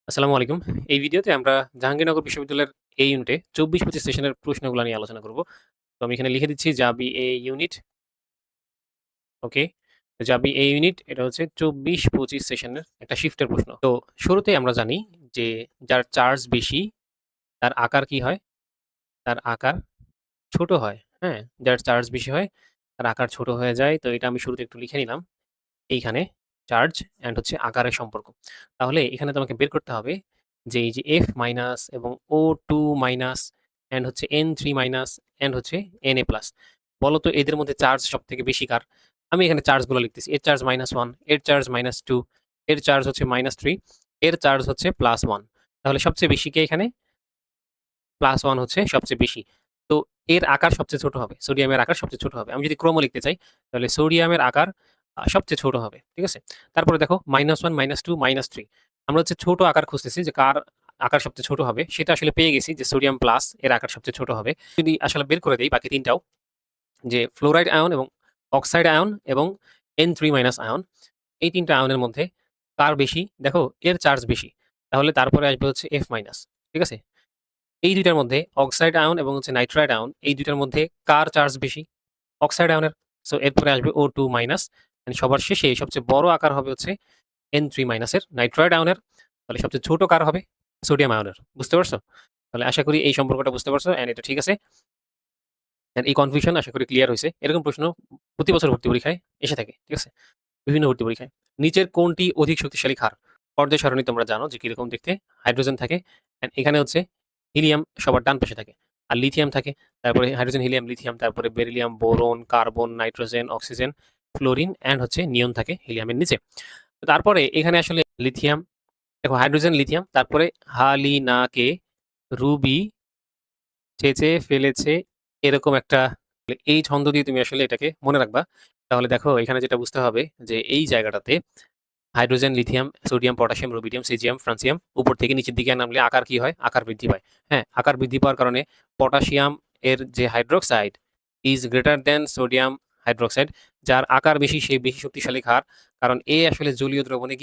আসসালামু আলাইকুম। এই ভিডিওতে আমরা জাহাঙ্গীরনগর বিশ্ববিদ্যালয়ের এই ইউনিটে ২৪-২৫ সেশনের প্রশ্নগুলা নিয়ে আলোচনা করব। তো আমি এখানে লিখে দিচ্ছি জাবি এ ইউনিট, ওকে? জাবি এ ইউনিট এটা হচ্ছে ২৪-২৫ সেশনের একটা শিফটের প্রশ্ন। তো শুরুতেই আমরা জানি যে যার চার্জ বেশি তার আকার কি হয়? তার আকার ছোট হয়, হ্যাঁ? যার চার্জ বেশি হয় তার আকার ছোট হয়ে যায়। তো এটা আমি শুরুতে একটু লিখে নিলাম। এইখানে চার্জ অ্যান্ড হচ্ছে আকারের সম্পর্ক। তাহলে এখানে তোমাকে বের করতে হবে যে এই যে F মাইনাস এবং O2 মাইনাস অ্যান্ড হচ্ছে N3 মাইনাস অ্যান্ড হচ্ছে Na+। বলো তো এদের মধ্যে চার্জ সবথেকে বেশি কার? আমি এখানে চার্জগুলো লিখতেছি। এর চার্জ -1, এর চার্জ -2, এর চার্জ হচ্ছে -3, এর চার্জ হচ্ছে +1। তাহলে সবচেয়ে বেশি কে এখানে? +1 হচ্ছে সবচেয়ে বেশি। তো এর আকার সবচেয়ে ছোট হবে। সোডিয়ামের আকার সবচেয়ে ছোট হবে। আমি যদি ক্রম লিখতে চাই, তাহলে সোডিয়ামের আকার সবচেয়ে ছোট হবে। ঠিক আছে? তারপরে দেখো -1, -2, -3 আমরা হচ্ছে ছোট আকার খুঁজতেছি যে কার আকার সবচেয়ে ছোট হবে। সেটা আসলে পেয়ে গেছি যে সোডিয়াম প্লাস এর আকার সবচেয়ে ছোট হবে। যদি আসলে বের করে দেই বাকি ৩ টাও যে ফ্লোরাইড আয়ন এবং অক্সাইড আয়ন এবং N3- আয়ন, এই ৩ টা আয়নের মধ্যে কার বেশি? দেখো এর চার্জ বেশি। তাহলে তারপরে আসবে হচ্ছে F-। ঠিক আছে? এই ২ টার মধ্যে অক্সাইড আয়ন এবং হচ্ছে নাইট্রাইট আয়ন, এই ২ টার মধ্যে কার চার্জ বেশি? অক্সাইড আয়নের। সো এরপরে আসবে O2-। সবার শেষে সবচেয়ে বড় আকার হবে হচ্ছে N3- এর নাইট্রাইট আয়নের। তাহলে সবচেয়ে ছোট কার হবে? সোডিয়াম আয়নের। বুঝতে পারছো? তাহলে আশা করি এই সম্পর্কটা বুঝতে পারছো অ্যান্ড এটা ঠিক আছে। অ্যান্ড এই কনফিউশন আশা করি ক্লিয়ার হইছে। এরকম প্রশ্ন প্রতি বছর ভর্তি পরীক্ষায় এসে থাকে। ঠিক আছে? বিভিন্ন ভর্তি পরীক্ষায়। নিচের কোনটি অধিক শক্তিশালী ক্ষার? পর্যায় সারণী তোমরা জানো যে কিরকম দেখতে। হাইড্রোজেন থাকে অ্যান্ড এখানে হচ্ছে হিলিয়াম সবার ডান পাশে থাকে। আর লিথিয়াম থাকে। তারপরে হাইড্রোজেন, হিলিয়াম, লিথিয়াম, তারপরে beryllium, boron, carbon, nitrogen, oxygen, fluorine and হচ্ছে নিয়ন থাকে হিলিয়ামের নিচে। তারপরে এখানে আসলে লিথিয়াম, দেখো হাইড্রোজেন, লিথিয়াম, তারপরে হালিনাকে রুবি চেঁচে ফেলেছে, এরকম একটা এই ছন্দ দিয়ে তুমি আসলে এটাকে মনে রাখবা। তাহলে দেখো এখানে যেটা বুঝতে হবে যে এই জায়গাটাতে hydrogen, lithium, sodium, potassium, rubidium, caesium, francium উপর থেকে নিচের দিকে নামলে আকার কি হয়? আকার বৃদ্ধি পায়। হ্যাঁ, আকার বৃদ্ধি পাওয়ার কারণে পটাশিয়াম এর যে hydroxide is greater than sodium hydroxide, যার আকার বেশি সে বেশি শক্তিশালী ক্ষার। কারণ এ আসলে জলীয় দ্রবণে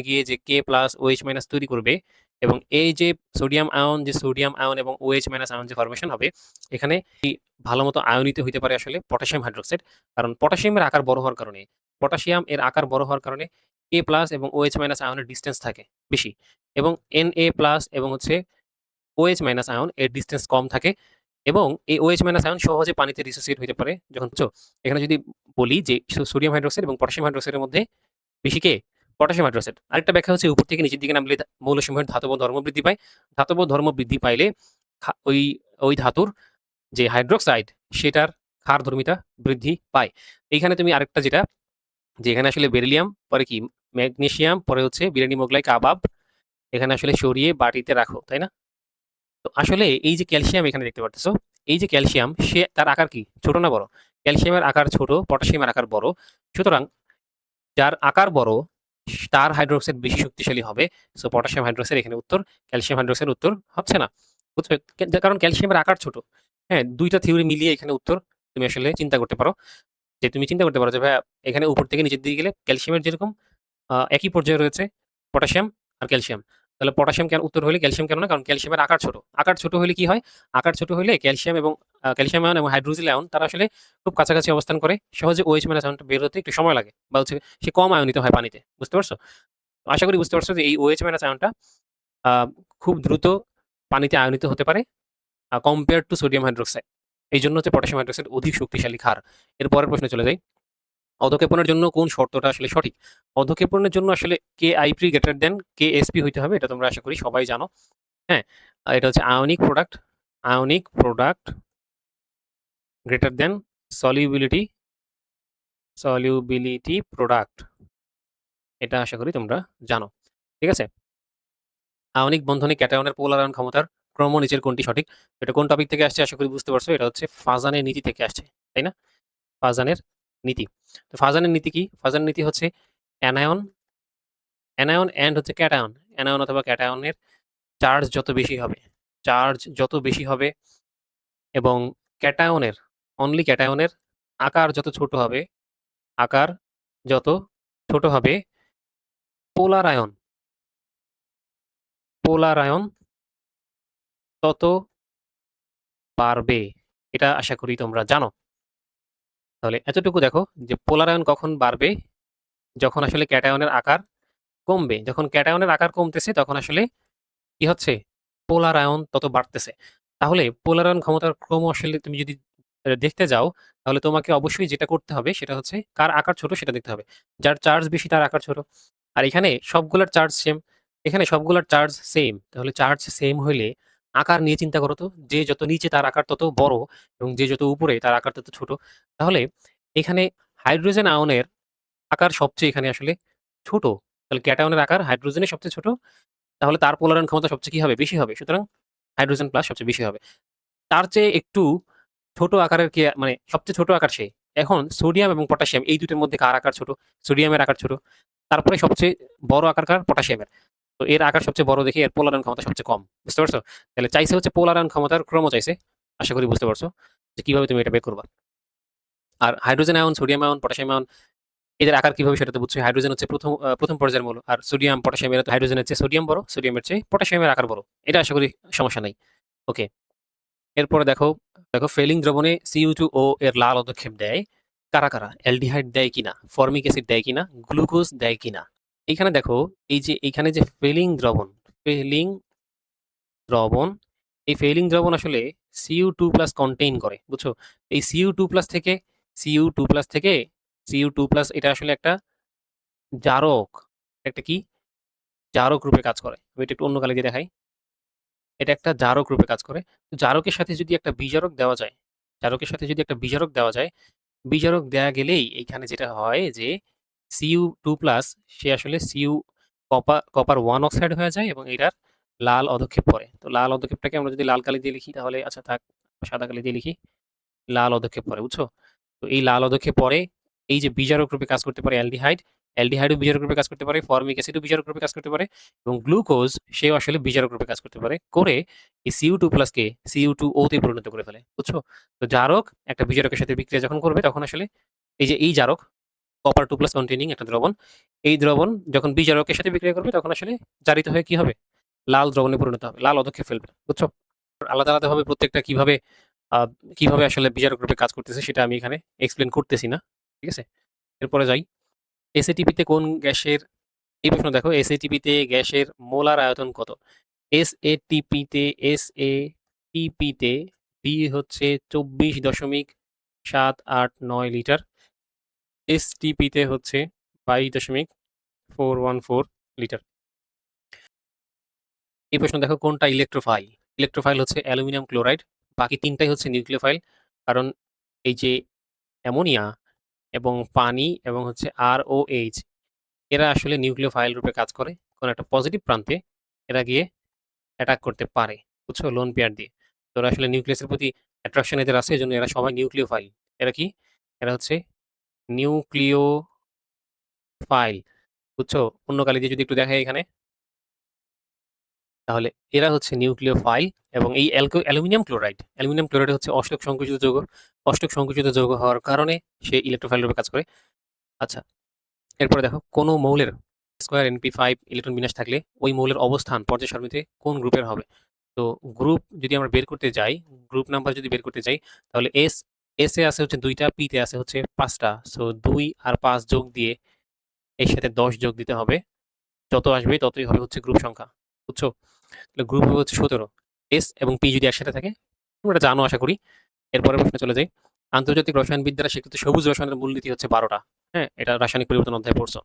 গিয়ে যে K+OH- তৈরি করবে এবং এই যে সোডিয়াম আয়ন এবং OH- আয়ন যে ফরমেশন হবে, এখানে ভালো মতো আয়নিত হইতে পারে আসলে পটাশিয়াম হাইড্রোক্সাইড। কারণ পটাশিয়ামের আকার বড় হওয়ার কারণে, পটাশিয়াম এর আকার বড় হওয়ার কারণে K+ এবং OH- আয়নের ডিসটেন্স থাকে বেশি এবং Na+ এবং হচ্ছে OH- আয়ন এর ডিসটেন্স কম থাকে এবং এই OH- আয়ন সহজে পানিতে ডিসোসিয়েট হইতে পারে যখন বুঝছো? এখানে যদি বলি যে সোডিয়াম হাইড্রোক্সাইড এবং পটাশিয়াম হাইড্রোক্সাইডের মধ্যে বেশি কে? Potassium hydroxide. আরেকটা ব্যাখ্যা হচ্ছে উপর থেকে নিচের দিকে নামলে মৌলসমূহের ধাতব ধর্ম বৃদ্ধি পায়। ধাতব ধর্ম বৃদ্ধি পাইলে ওই ওই ধাতুর যে হাইড্রোক্সাইড সেটার ক্ষারধর্মিতা বৃদ্ধি পায়। এইখানে তুমি আরেকটা যেটা, যে এখানে আসলে বেরিলিয়াম, পরে কি ম্যাগনেসিয়াম, পরে হচ্ছে বিরিয়ানি মোগলাই কাবাব এখানে আসলে সরিয়ে বাটিতে রাখো, তাই না? তো আসলে এই যে ক্যালসিয়াম এখানে দেখতে পারতেছো, এই যে ক্যালসিয়াম সে তার আকার কি? ছোট না বড়? ক্যালসিয়ামের আকার ছোট, পটাশিয়ামের আকার বড়। সুতরাং যার আকার বড় তার হাইড্রোক্সাইড বেশি শক্তিশালী হবে। সো পটাশিয়াম হাইড্রোক্সাইড এখানে উত্তর, ক্যালসিয়াম হাইড্রোক্সাইড উত্তর হচ্ছে না। বুঝছো? কারণ ক্যালসিয়ামের আকার ছোট। হ্যাঁ, ২ টা থিওরি মিলিয়ে এখানে উত্তর তুমি আসলে চিন্তা করতে পারো। যে তুমি চিন্তা করতে পারো যে ভাইয়া এখানে উপর থেকে নিচের দিকে গেলে ক্যালসিয়ামের যেরকম একই পর্যায়ে রয়েছে পটাশিয়াম আর ক্যালসিয়াম। তাহলে পটাশিয়াম কেন উত্তর হইলে ক্যালসিয়াম কেন না? কারণ ক্যালসিয়ামের আকার ছোট। আকার ছোট হইলে কি হয়? আকার ছোট হইলে ক্যালসিয়াম এবং ক্যালসিয়াম আয়ন এবং হাইড্রোক্সিল আয়ন তারা আসলে খুব কাছাকাছি অবস্থান করে। সহজে OH- আয়নটা বের হতে একটু সময় লাগে বা হচ্ছে সে কম আয়নিত হয় পানিতে। বুঝতে পারছো? আশা করি বুঝতে পারছো যে এই OH- আয়নটা আ খুব দ্রুত পানিতে আয়নিত হতে পারে কম্পেয়ার টু সোডিয়াম হাইড্রোক্সাইড। এইজন্য হচ্ছে পটাশিয়াম হাইড্রোক্সাইড অধিক শক্তিশালী ক্ষার। এর পরের প্রশ্নে চলে যাই। অধঃক্ষেপণের জন্য কোন শর্তটা আসলে সঠিক? অধঃক্ষেপণের জন্য আসলে KIP গ্রেটার দ্যান KSP হইতে হবে। এটা তোমরা আশা করি সবাই জানো। হ্যাঁ? এটা হচ্ছে ionic product greater than solubility solubility product. এটা আশা করি তোমরা জানো। ঠিক আছে? আয়নিক বন্ধনে ক্যাটায়নের পোলার আয়ন ক্ষমতার ক্রম নিচের কোনটি সঠিক? এটা কোন টপিক থেকে আসছে আশা করি বুঝতে পারছো। এটা হচ্ছে ফাজানের নীতি থেকে আসছে। তাই না? ফাজানের নীতি। তো ফাজানের নীতি কি? ফাজানের নীতি হচ্ছে অ্যানায়ন অ্যানায়ন অ্যান্ড হচ্ছে ক্যাটায়ন। অ্যানায়ন অথবা ক্যাটায়নের চার্জ যত বেশি হবে এবং ক্যাটায়নের, অনলি ক্যাটায়নের আকার যত ছোট হবে, আকার যত ছোট হবে, পোলার আয়ন পোলার আয়ন তত বাড়বে, এটা আশা করি তোমরা জানো। তাহলে এতটুকু দেখো যে পোলার আয়ন কখন বাড়বে, যখন আসলে ক্যাটায়নের আকার কমবে। যখন ক্যাটায়নের আকার কমতেছে তখন আসলে কি হচ্ছে, পোলার আয়ন তত বাড়তেছে। তাহলে পোলার আয়ন ক্ষমতার ক্রম আসলে তুমি যদি দেখতে যাও, তাহলে তোমাকে অবশ্যই যেটা করতে হবে সেটা হচ্ছে কার আকার ছোট সেটা দেখতে হবে। যার চার্জ বেশি তার আকার ছোট। আর এখানে সবগুলার চার্জ সেম, এখানে সবগুলার চার্জ সেম। তাহলে চার্জ সেম হইলে আকার নিয়ে চিন্তা করো তো, যে যত নিচে তার আকার তত বড় এবং যে যত উপরে তার আকার তত ছোট। তাহলে এখানে হাইড্রোজেন আয়নের আকার সবচেয়ে এখানে আসলে ছোট। তাহলে ক্যাটায়নের আকার হাইড্রোজেনের সবচেয়ে ছোট, তাহলে তার পোলারায়ন ক্ষমতা সবচেয়ে কি হবে, বেশি হবে। সুতরাং হাইড্রোজেন প্লাস সবচেয়ে বেশি হবে। তার চেয়ে একটু ছোট আকারের কি মানে সবচেয়ে ছোট আকার সে। এখন সোডিয়াম এবং পটাশিয়াম এই দুটোর মধ্যে কার আকার ছোট? সোডিয়ামের আকার ছোট। তারপরে সবচেয়ে বড় আকার কার? পটাশিয়ামের। তো এর আকার সবচেয়ে বড় দেখে এর পোলারায়ন ক্ষমতা সবচেয়ে কম। বুঝতে পারছো? তাহলে চাইছে হচ্ছে পোলারায়ন ক্ষমতার ক্রম চাইছে। আশা করি বুঝতে পারছো যে কিভাবে তুমি এটা বের করবা। আর hydrogen ion, sodium ion, potassium ion এদের আকার কিভাবে সেটা তো বুঝছো। হাইড্রোজেন হচ্ছে প্রথম পর্যায়ের মৌল, আর সোডিয়াম পটাশিয়াম এরা তো হাইড্রোজেনের চেয়ে সোডিয়াম বড়, সোডিয়ামের চেয়ে পটাশিয়ামের আকার বড়। এটা আশা করি সমস্যা নাই। ওকে, এরপরে দেখো, ফেলিং দ্রবণে Cu2O এর লাল পদক্ষেপ দেয় কারা কারা? অ্যালডিহাইড দেয় কিনা, ফর্মিক অ্যাসিড দেয় কিনা, গ্লুকোজ দেয় কিনা। এইখানে দেখো, এইখানে যে ফেলিং দ্রবণ, এই ফেলিং দ্রবণ আসলে Cu2+ কন্টেইন করে, বুঝছো? এই Cu2+ থেকে Cu2+ থেকে Cu2+ এটা আসলে একটা জারক, একটা কি জারক রূপে কাজ করে। আমি এটা একটু অন্য কালি দিয়ে দেখাই। এটা একটা জারক রূপে কাজ করে। তো জারকের সাথে যদি একটা বিজারক দেওয়া যায়, জারকের সাথে যদি একটা বিজারক দেওয়া যায়, বিজারক দেয়া গেলেই এইখানে যেটা হয় যে Cu2+ সে আসলে কপার 1 অক্সাইড হয়ে যায় এবং এটার লাল অধক্ষেপ পড়ে। তো লাল অধক্ষেপটাকে আমরা যদি লাল কালি দিয়ে লিখি তাহলে আচ্ছা থাক, সাদা কালি দিয়ে লিখি, লাল অধক্ষেপ পড়ে, বুঝছো? তো এই লাল অধক্ষেপ পরে এই যে বিজারক রূপে কাজ করতে পারে অ্যালডিহাইড, অ্যালডিহাইডও বিজারক রূপে কাজ করতে পারে, ফর্মিক অ্যাসিডও বিজারক রূপে কাজ করতে পারে এবং গ্লুকোজ সেও আসলে বিজারক রূপে কাজ করতে পারে, করে এই Cu2+ কে Cu2O তে পরিণত করে ফেলে, বুঝছো? তো জারক একটা বিজারকের সাথে বিক্রিয়া যখন করবে তখন আসলে এই জারক কপার 2+ কন্টেইনিং একটা দ্রবণ, এই দ্রবণ যখন বিজারকের সাথে বিক্রিয়া করবে তখন আসলে জারিত হয়ে কি হবে, লাল দ্রবণে পরিণত হবে, লাল অধক্ষেপ ফেলবে, বুঝছো? আলাদা আলাদা ভাবে প্রত্যেকটা কিভাবে কিভাবে আসলে বিজারক রূপে কাজ করতেছে সেটা আমি এখানে এক্সপ্লেন করতেছি না, ঠিক আছে? এরপরে যাই, এসএটিপিতে কোন গ্যাসের, এই প্রশ্ন দেখো, এসএটিপিতে গ্যাসের মোলার আয়তন কত? এসএটিপিতে বি হচ্ছে 24.789 লিটার, এসটিপিতে হচ্ছে 22.414 লিটার। এই প্রশ্ন দেখো, কোনটা ইলেকট্রোফাইল? ইলেকট্রোফাইল হচ্ছে অ্যালুমিনিয়াম ক্লোরাইড, বাকি তিনটাই হচ্ছে নিউক্লিওফাইল। কারণ এই যে অ্যামোনিয়া এবং পানি এবং হচ্ছে ROH এরা আসলে নিউক্লিওফাইল রূপে কাজ করে। কোনো একটা পজিটিভ প্রান্তে এরা গিয়ে অ্যাটাক করতে পারে, বুঝছো, লোন পেয়ার দিয়ে। তো ওরা আসলে নিউক্লিয়াসের প্রতি অ্যাট্রাকশন এদের আছে, এজন্য এরা সবাই নিউক্লিওফাইল। এরা কি? এরা হচ্ছে নিউক্লিওফাইল, বুঝছো? অন্য কালি দিয়ে যদি একটু দেখাই এখানে, তাহলে এরা হচ্ছে নিউক্লিওফাইল। এবং এই অ্যালুমিনিয়াম ক্লোরাইড হচ্ছে অষ্টক সংকুচিত যৌগ। অষ্টক সংকুচিত যৌগ হওয়ার কারণে সে ইলেকট্রোফাইল রূপে কাজ করে। আচ্ছা, এরপরে দেখো, কোনো মৌলের স্কোয়ার NP5 ইলেকট্রন বিন্যাস থাকলে ওই মৌলের অবস্থান পর্যায় সারণীতে কোন গ্রুপের হবে? তো গ্রুপ যদি আমরা বের করতে যাই, গ্রুপ নাম্বার যদি বের করতে যাই, তাহলে এস এ আছে হচ্ছে 2টা, পি তে আছে হচ্ছে 5টা। সো 2 আর 5 যোগ দিয়ে এর সাথে 10 যোগ দিতে হবে। যত আসবে ততই হবে হচ্ছে গ্রুপ সংখ্যা, বুঝছো? তাহলে গ্রুপ হবে হচ্ছে 17। এস এবং পি যদি একসাথে থাকে, তোমরা এটা জানো আশা করি। এরপরের প্রশ্নে চলে যাই। আন্তর্জাতিক রসায়নবিদ দ্বারা স্বীকৃত সবুজ রসায়নের মূলনীতি হচ্ছে 12টা। হ্যাঁ, এটা রাসায়নিক পরিবর্তন অধ্যায়ে পড়ছো।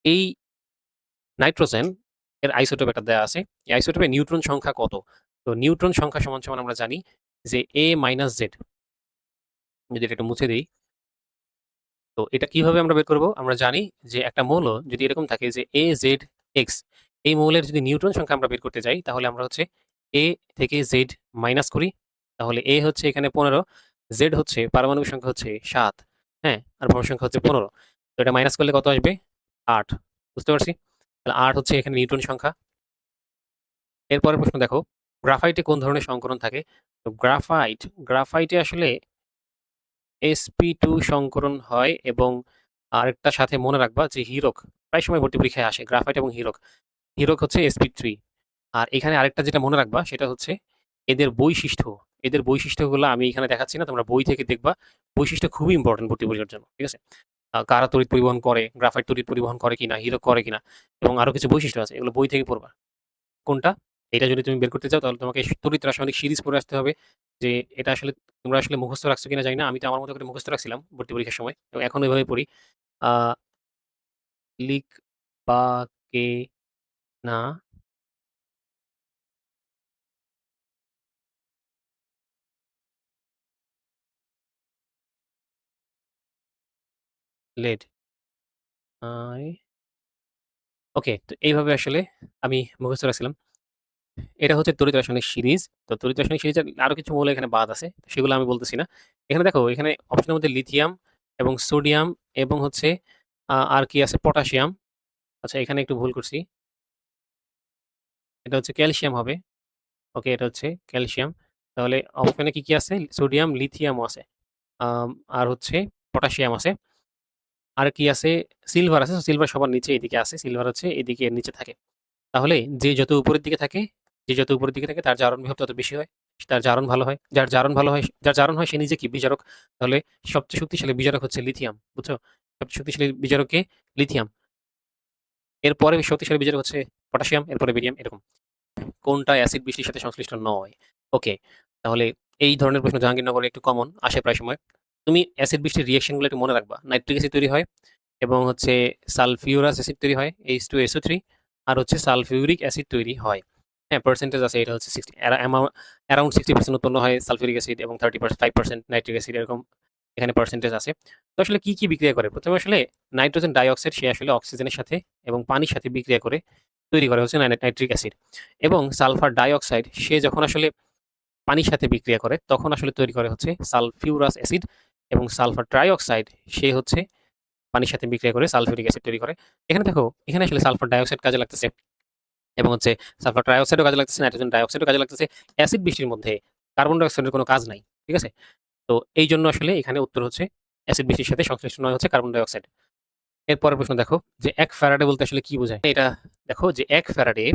এই নাইট্রোজেন এর আইসোটোপ একটা দেওয়া আছে। এই আইসোটোপে নিউট্রন সংখ্যা কত? তো নিউট্রন সংখ্যা সমান সমান আমরা জানি যে A-Z। যদি এটা একটু মুছে দিই, তো এটা কিভাবে আমরা বের করব? আমরা জানি যে একটা মৌল যদি এরকম থাকে যে AZX, এই মৌলের যদি নিউট্রন সংখ্যা আমরা বের করতে যাই তাহলে আমরা হচ্ছে A থেকে Z মাইনাস করি। তাহলে A হচ্ছে এখানে 15, Z হচ্ছে পারমাণবিক সংখ্যা হচ্ছে 7, হ্যাঁ, আর ভর সংখ্যা হচ্ছে 15। তো এটা মাইনাস করলে কত আসবে? 8। বুঝতে পারছি? তাহলে 8 হচ্ছে এখানে নিউট্রন সংখ্যা। এরপরের প্রশ্ন দেখো, গ্রাফাইটে কোন ধরনের সংকরণ থাকে? তো গ্রাফাইটে আসলে sp2 সংকরণ হয় এবং আরেকটা সাথে মনে রাখবা যে হীরক প্রায় সময় ভর্তি পরীক্ষায় আসে, গ্রাফাইট এবং হীরক। হীরক হচ্ছে sp3 আর এখানে আরেকটা যেটা মনে রাখবা সেটা হচ্ছে এদের বৈশিষ্ট্য। এদের বৈশিষ্ট্যগুলো আমি এখানে দেখাচ্ছি না, তোমরা বই থেকে দেখবা। বৈশিষ্ট্য খুবই ইম্পোর্টেন্ট ভর্তি পরীক্ষার জন্য, ঠিক আছে? কারা তড়িৎ পরিবহন করে, গ্রাফাইট তড়িৎ পরিবহন করে কিনা, হীরক করে কিনা, এবং আরো কিছু বৈশিষ্ট্য আছে, এগুলো বই থেকে পড়বা। কোনটা? এটা যদি তুমি বের করতে চাও তাহলে তোমাকে তড়িৎ রাসায়নিক সিরিজ পড়ে আসতে হবে। যে এটা আসলে তোমরা আসলে মুখস্থ রাখছো কিনা জানি না। আমি তো আমার মতো করে মুখস্থ রাখছিলাম ভর্তি পরীক্ষার সময় এবং এখন ওইভাবে পড়ি। আ লিখবা কে না লেড আই ওকে, তো এইভাবে আসলে আমি মুখস্থ রাখছিলাম। এটা হচ্ছে তড়িৎ রাসায়নিক সিরিজ। তো তড়িৎ রাসায়নিক সিরিজের আরো কিছু মৌল এখানে বাদ আছে। সেগুলো আমি বলতেছি না। এখানে দেখো, এখানে অপশনের মধ্যে লিথিয়াম এবং সোডিয়াম এবং হচ্ছে আর কি আছে, পটাশিয়াম। আচ্ছা, এখানে একটু ভুল করছি। এটা হচ্ছে ক্যালসিয়াম হবে। ওকে, এটা হচ্ছে ক্যালসিয়াম। তাহলে অপশনে কি আছে? সোডিয়াম, লিথিয়ামও আছে। আম আর হচ্ছে পটাশিয়াম আছে। আর কি আছে? সিলভার আছে। সিলভার সবার নিচে এদিকে আছে। সিলভার হচ্ছে এদিকে এর নিচে থাকে। তাহলে যে যত উপরের দিকে থাকে, তার জারণ বিভব তত বেশি হয়। তার জারণ ভালো হয়। যার জারণ হয় সে নিজে কি বিজারক। তাহলে সবচেয়ে শক্তিশালী বিজারক হচ্ছে লিথিয়াম। বুঝছো? সবচেয়ে শক্তিশালী বিজারক কে? লিথিয়াম। এরপরে শক্তিশালী বিজারক হচ্ছে পটাশিয়াম, এরপরে বেরিয়াম, এরকম। কোনটা অ্যাসিড বৃষ্টির সাথে সংশ্লিষ্ট নয়? ওকে, তাহলে এই ধরনের প্রশ্ন জাহাঙ্গীরনগরে একটু কমন আসে প্রায় সময়। তুমি অ্যাসিড বৃষ্টির রিঅ্যাকশনগুলো একটু মনে রাখবা। নাইট্রিক অ্যাসিড তৈরি হয় এবং হচ্ছে সালফিউরাস অ্যাসিড তৈরি হয়, H2SO3, আর হচ্ছে সালফিউরিক অ্যাসিড তৈরি হয়। হ্যাঁ, পার্সেন্টেজ আছে, এটা হচ্ছে 60 অ্যারাউন্ড 60% উৎপন্ন হয় সালফিউরিক অ্যাসিড এবং 5% নাইট্রিক অ্যাসিড, এরকম এখানে পার্সেন্টেজ আছে। তো আসলে কি কি বিক্রিয়া করে? প্রথমে আসলে নাইট্রোজেন ডাইঅক্সাইড সে আসলে অক্সিজেনের সাথে এবং পানির সাথে বিক্রিয়া করে তৈরি করে হচ্ছে নাইট্রিক অ্যাসিড। এবং সালফার ডাইঅক্সাইড সে যখন আসলে পানির সাথে বিক্রিয়া করে তখন আসলে তৈরি করে হচ্ছে সালফিউরাস অ্যাসিড। এবং সালফার ট্রাইঅক্সাইড সে হচ্ছে পানির সাথে বিক্রিয়া করে সালফিউরিক অ্যাসিড তৈরি করে। এখানে দেখো, এখানে আসলে সালফার ডাইঅক্সাইড কাজে লাগতেছে এবং হচ্ছে সালফার ট্রাইঅক্সাইডও কাজে লাগতেছে, নাইট্রোজেন ডাইঅক্সাইডও কাজে লাগতেছে। অ্যাসিড বৃষ্টির মধ্যে কার্বন ডাইঅক্সাইডের কোনো কাজ নাই, ঠিক আছে? তো এই জন্য আসলে এখানে উত্তর হচ্ছে অ্যাসিড বৃষ্টির সাথে সংশ্লিষ্ট নয় হচ্ছে কার্বন ডাইঅক্সাইড। এরপরের প্রশ্ন দেখো, যে 1 ফ্যারাডে বলতে আসলে কি বোঝায়? এটা দেখো, যে 1 ফ্যারাডে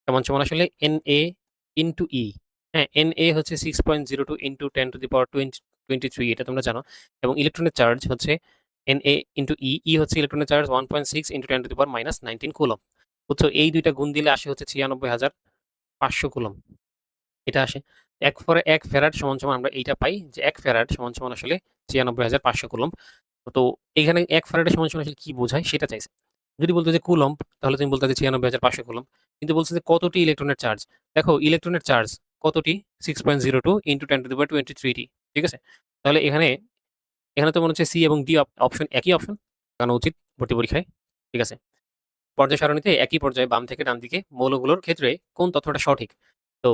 সমান সমান আসলে Na ইনটু ই। হ্যাঁ, Na হচ্ছে 6.02 ইনটু 10 টু দি পাওয়ার 23, এটা তোমরা জানো। এবং ইলেকট্রনের চার্জ হচ্ছে Na ইনটু ই। ই হচ্ছে ইলেকট্রনের charge 1.6 into 10 to the power -19 coulomb. বুঝছো? এই দুইটা গুণ দিলে আসে হচ্ছে 96,500 কুলম্ব। এটা আসে। 1 ফ্যারাড সমান সমান আমরা এইটা পাই যে 1 ফ্যারাড সমান সমান আসলে 96,500 কুলম্ব। তো এখানে 1 ফ্যারাডের সমান সমান আসলে কি বোঝায় সেটা চাইছে। যদি বলতো যে কুলম্ব, তাহলে তুমি বলতে যে 96,500 কুলম্ব। কিন্তু বলছে যে কতটি ইলেকট্রনের চার্জ। দেখো, ইলেকট্রনের চার্জ কতটি? 6.02 ইনটু 10 টু দি পাওয়ার 23 টি। ঠিক আছে? তাহলে এখানে এখানে তো মনে হচ্ছে সি এবং ডি অপশন একই অপশন লাগানো উচিত ভর্তি পরীক্ষায়। ঠিক আছে? পর্যায় সারণীতে একই পর্যায়ে বাম থেকে ডান দিকে মৌলগুলোর ক্ষেত্রে কোন তথ্যটা সঠিক? তো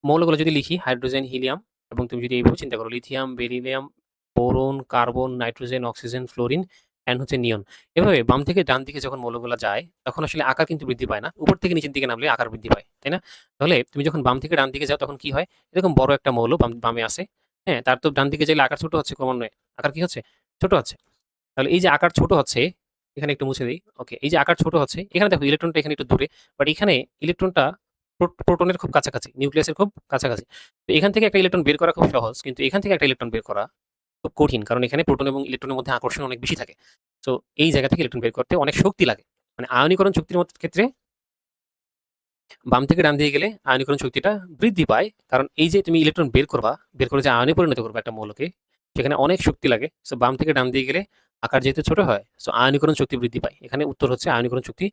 মৌলগুলো যদি লিখি হাইড্রোজেন, হিলিয়াম, এবং তুমি যদি এইভাবে চিন্তা করো lithium, beryllium, boron, carbon, nitrogen, oxygen, fluorine and হচ্ছে নিয়ন। এভাবে বাম থেকে ডান দিকে যখন মৌলগুলো যায় তখন আসলে আকার কিন্তু বৃদ্ধি পায় না। উপর থেকে নিচের দিকে নামলে আকার বৃদ্ধি পায়, তাই না? তাহলে তুমি যখন বাম থেকে ডান দিকে যাও তখন কি হয়? এরকম বড় একটা মৌল বামে আছে। হ্যাঁ, তার তো ডান দিকে চাইলে আকার ছোট হচ্ছে ক্রমান্বয়ে। আকার কি হচ্ছে? ছোট হচ্ছে। তাহলে এই যে আকার ছোট হচ্ছে, এখানে একটু মুছে দেই। ওকে, এই যে আকার ছোট হচ্ছে, এখানে দেখো ইলেকট্রনটা এখানে একটু দূরে, বাট এখানে ইলেকট্রনটা প্রোটনের খুব কাছাকাছি, নিউক্লিয়াসের খুব কাছাকাছি। তো এখান থেকে একটা ইলেকট্রন বের করা খুব সহজ, কিন্তু এখান থেকে একটা ইলেকট্রন বের করা খুব কঠিন, কারণ এখানে প্রোটন এবং ইলেকট্রনের মধ্যে আকর্ষণ অনেক বেশি থাকে। তো এই জায়গা থেকে ইলেকট্রন বের করতে অনেক শক্তি লাগে। মানে আয়নীকরণ শক্তির ক্ষেত্রে বাম থেকে ডান দিকে গেলে আয়নীকরণ শক্তিটা বৃদ্ধি পায়, কারণ এই যে তুমি ইলেকট্রন বের করবা, বের করে যে আয়নে পরিণত করবা একটা মৌলকে, সেখানে অনেক শক্তি লাগে। সো বাম থেকে ডান দিকে গেলে আকার যেহেতু ছোট হয়, সো আয়নীকরণ শক্তি বৃদ্ধি পায়। এখানে উত্তর হচ্ছে আয়নীকরণ শক্তি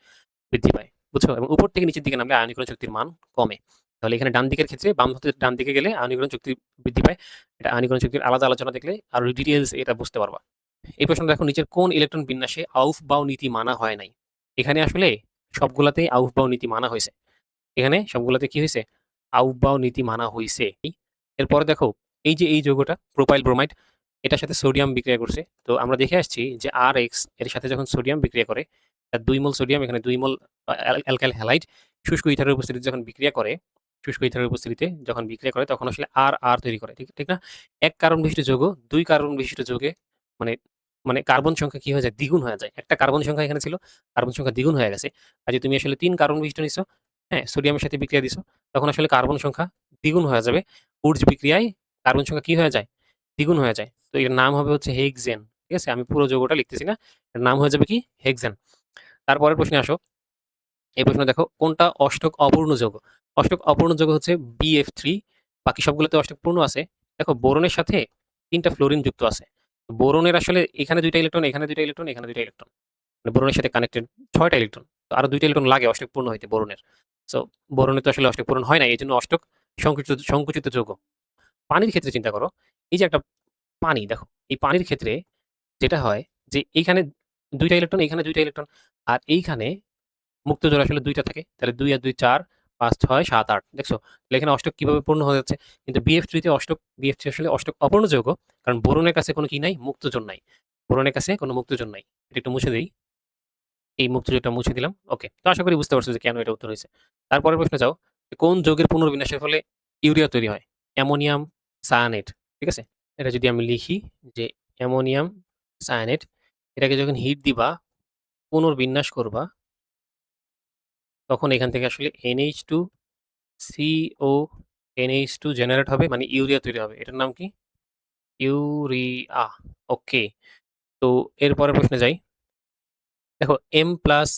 বৃদ্ধি পায়। বুঝছো? এবং উপর থেকে নিচের দিকে নামলে আয়নীকরণ শক্তির মান কমে। তাহলে এখানে ডান দিকের ক্ষেত্রে বাম হতে ডান দিকে গেলে আয়নীকরণ শক্তি বৃদ্ধি পায়। এটা আয়নীকরণ শক্তির আলাদা আলোচনা দেখলে আর ডিটেইলস এটা বুঝতে পারবা। এই প্রশ্ন দেখো, নিচের কোন ইলেকট্রন বিন্যাসে আউফবাউ নীতি মানা হয় নাই? এখানে আসলে সবগুলাতেই আউফবাউ নীতি মানা হয়েছে। এখানে সবগুলোতে কি হয়েছে? আউফবাউ নীতি মানা হয়েছে। এরপরে দেখো, এই যে এই যৌগটা প্রোপাইল ব্রোমাইড, এটার সাথে সোডিয়াম বিক্রিয়া করছে। তো আমরা দেখে আসছি যে Rx এর সাথে যখন সোডিয়াম বিক্রিয়া করে, তার ২ মোল সোডিয়াম, এখানে ২ মোল অ্যালকাইল হ্যালাইড শুষ্ক ইথারের উপস্থিতিতে যখন বিক্রিয়া করে, তখন আসলে আর তৈরি করে। ঠিক ঠিক না? এক কার্বন বিশিষ্ট যৌগ ২ কার্বন বিশিষ্ট যৌগে মানে মানে কার্বন সংখ্যা কি হয়ে যায়? দ্বিগুণ হয়ে যায়। একটা কার্বন সংখ্যা এখানে ছিল, কার্বন সংখ্যা দ্বিগুণ হয়ে গেছে। কাজেই তুমি আসলে ৩ কার্বন বিশিষ্ট নিছো, হ্যাঁ? সোডিয়ামের সাথে বিক্রিয়া দিছো, তখন আসলে কার্বন সংখ্যা দ্বিগুণ হয়ে যাবে। উডস বিক্রিয়ায় কার্বন সংখ্যা কি হয়ে যায়? দ্বিগুণ হয়ে যায়। তো এর নাম হবে হচ্ছে হেক্সেন। ঠিক আছে? আমি পুরো যৌগটা লিখতেছি না। এর নাম হয়ে যাবে কি? হেক্সেন। তারপরের প্রশ্নে আসো। এই প্রশ্ন দেখো, কোনটা অষ্টক অপূর্ণ যৌগ? অষ্টক অপূর্ণ যৌগ হচ্ছে BF3, বাকি সবগুলোতে অষ্টক পূর্ণ আছে। দেখো বোরনের সাথে ৩ টা ফ্লোরিন যুক্ত আছে। বোরনের আসলে এখানে ২ টা ইলেকট্রন, এখানে ২ টা ইলেকট্রন, এখানে ২ টা ইলেকট্রন। মানে বোরনের সাথে কানেক্টেড ৬ টা ইলেকট্রন। তো আরো ২ টা ইলেকট্রন লাগে অষ্টক পূর্ণ হইতে বোরনের। সো বোরনের তো আসলে অষ্টক পূরণ হয় না। এজন্য অষ্টক সংকুচিত যৌগ। পানির ক্ষেত্রে চিন্তা করো। এই যে একটা পানি দেখো, এই পানির ক্ষেত্রে যেটা হয় যে এইখানে ২ টা ইলেকট্রন, এখানে ২ টা ইলেকট্রন, আর এইখানে মুক্ত জোড় আসলে ২ টা থাকে। তাহলে ২ আর ২ ৪, ৫, ৬, ৭, ৮ দেখছো? তাহলে এখানে অষ্টক কিভাবে পূর্ণ হয়ে যাচ্ছে? কিন্তু BF3 তে BF3 আসলে অষ্টক অপূর্ণ যৌগ। কারণ বোরনের কাছে কোনো কি নাই? মুক্ত জোড় নাই। বোরনের কাছে কোনো মুক্ত জোড় নাই। এটা একটু মুছে দেই। এই মুক্ত জোড়টা মুছে দিলাম। ওকে। তো আশা করি বুঝতে পারছো যে কেন এটা উত্তর হইছে। তারপরের প্রশ্নে যাও। কোন যৌগের পুনর্বিন্যাসের ফলে ইউরিয়া তৈরি হয়? Ammonium cyanate. ঠিক আছে? এটা যদি আমি লিখি যে অ্যামোনিয়াম সায়ানেট, এটাকে যখন হিট দিবা, পুনর্বিন্যাস করবা, তখন এখান থেকে আসলে NH2CO NH2 জেনারেট হবে, মানে ইউরিয়া তৈরি হবে। এটার নাম কি? ইউরিয়া। ওকে। তো এর পরের প্রশ্নে যাই। দেখো M প্লাস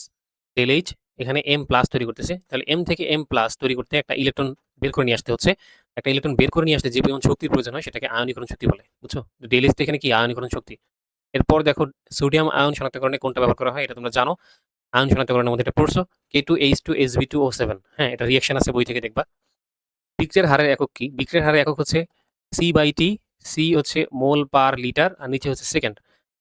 ডেল এইচ এখানে M প্লাস তৈরি করতেছে। তাহলে M থেকে M প্লাস তৈরি করতে একটা ইলেকট্রন বের করে নিয়ে আসতে হচ্ছে। একটা ইলেকট্রন বের করে নিয়ে আসতে যে পরিমাণ শক্তির প্রয়োজন হয় সেটাকে আয়নীকরণ শক্তি বলে। বুঝছো? ডেল এইচ এখানে কি? আয়নীকরণ শক্তি। এরপর দেখো সোডিয়াম আয়ন শনাক্তকরণে কোনটা ব্যবহার করা হয়? এটা তোমরা জানো। আয়ন শনাক্তকরণের মধ্যে এটা পড়ছো। K2H2SB2O7। হ্যাঁ, এটা রিঅ্যাকশন আছে, বই থেকে দেখবা। বিক্রিয়ার হারের একক কি? বিক্রিয়ার হারের একক হচ্ছে C/T। সি হচ্ছে মোল পার লিটার আর নিচে হচ্ছে সেকেন্ড।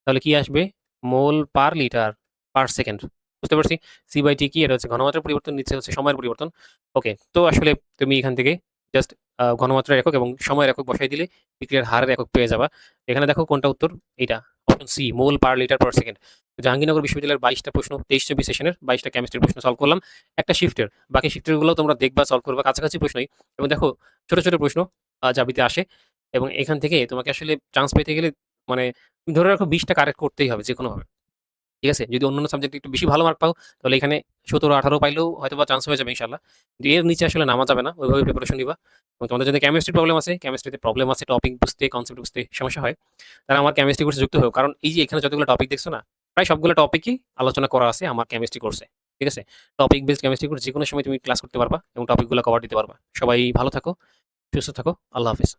তাহলে কি আসবে? মোল পার লিটার পার সেকেন্ড। বুঝতে পারছি? C/T কি? এটা হচ্ছে ঘনমাত্রার পরিবর্তন, নিচে হচ্ছে সময়ের পরিবর্তন। ওকে। তো আসলে তুমি এখান থেকে জাস্ট ঘনমাত্রার একক এবং সময়ের একক বসাই দিলে বিক্রিয়ার হারের একক পেয়ে যাবা। এখানে দেখো কোনটা উত্তর? এইটা option C, mole per litre per second. Jahangirnagar বিশ্ববিদ্যালয়ের ২২টা প্রশ্ন, ২৩-২৪ সেশনের ২২টা কেমিস্ট্রির প্রশ্ন সলভ করলাম। একটা শিফটের। বাকি শিফটের গুলো তোমরা দেখবা, সলভ করবা, কাছাকাছি প্রশ্নই। এবং দেখো ছোট, ছোট প্রশ্ন জাবিতে আসে এবং এখান থেকে তোমাকে আসলে চান্স পেতে গেলে মানে তুমি ধরে রাখো ২০ টা কারেক্ট করতেই হবে যেকোনোভাবে। ঠিক আছে? যদি অন্যান্য সাবজেক্টে একটু বেশি ভালো মার্ক পাও তাহলে এখানে ১৭-১৮ পাইলেও হয়তোবা চান্স হয়ে যাবে ইনশাআল্লাহ। কিন্তু এর নিচে আসলে নামা যাবে না। ওইভাবে প্রিপারেশন নিবা। এবং তোমাদের যদি কেমিস্ট্রি প্রবলেম আছে, কেমিস্ট্রিতে প্রবলেম আছে, টপিক বুঝতে, কনসেপ্ট বুঝতে সমস্যা হয়, তারা আমার কেমিস্ট্রি কোর্সে যুক্ত হও। কারণ এই যে এখানে যতগুলো টপিক দেখছো না, প্রায় সবগুলো টপিকই আলোচনা করা আছে আমার কেমিস্ট্রি কোর্সে। ঠিক আছে? টপিক বেসড কেমিস্ট্রি কোর্স যেকোনো সময় তুমি ক্লাস করতে পারবা এবং টপিকগুলো কভার দিতে পারবা। সবাই ভালো থাকো, সুস্থ থাকো। আল্লাহ হাফেজ।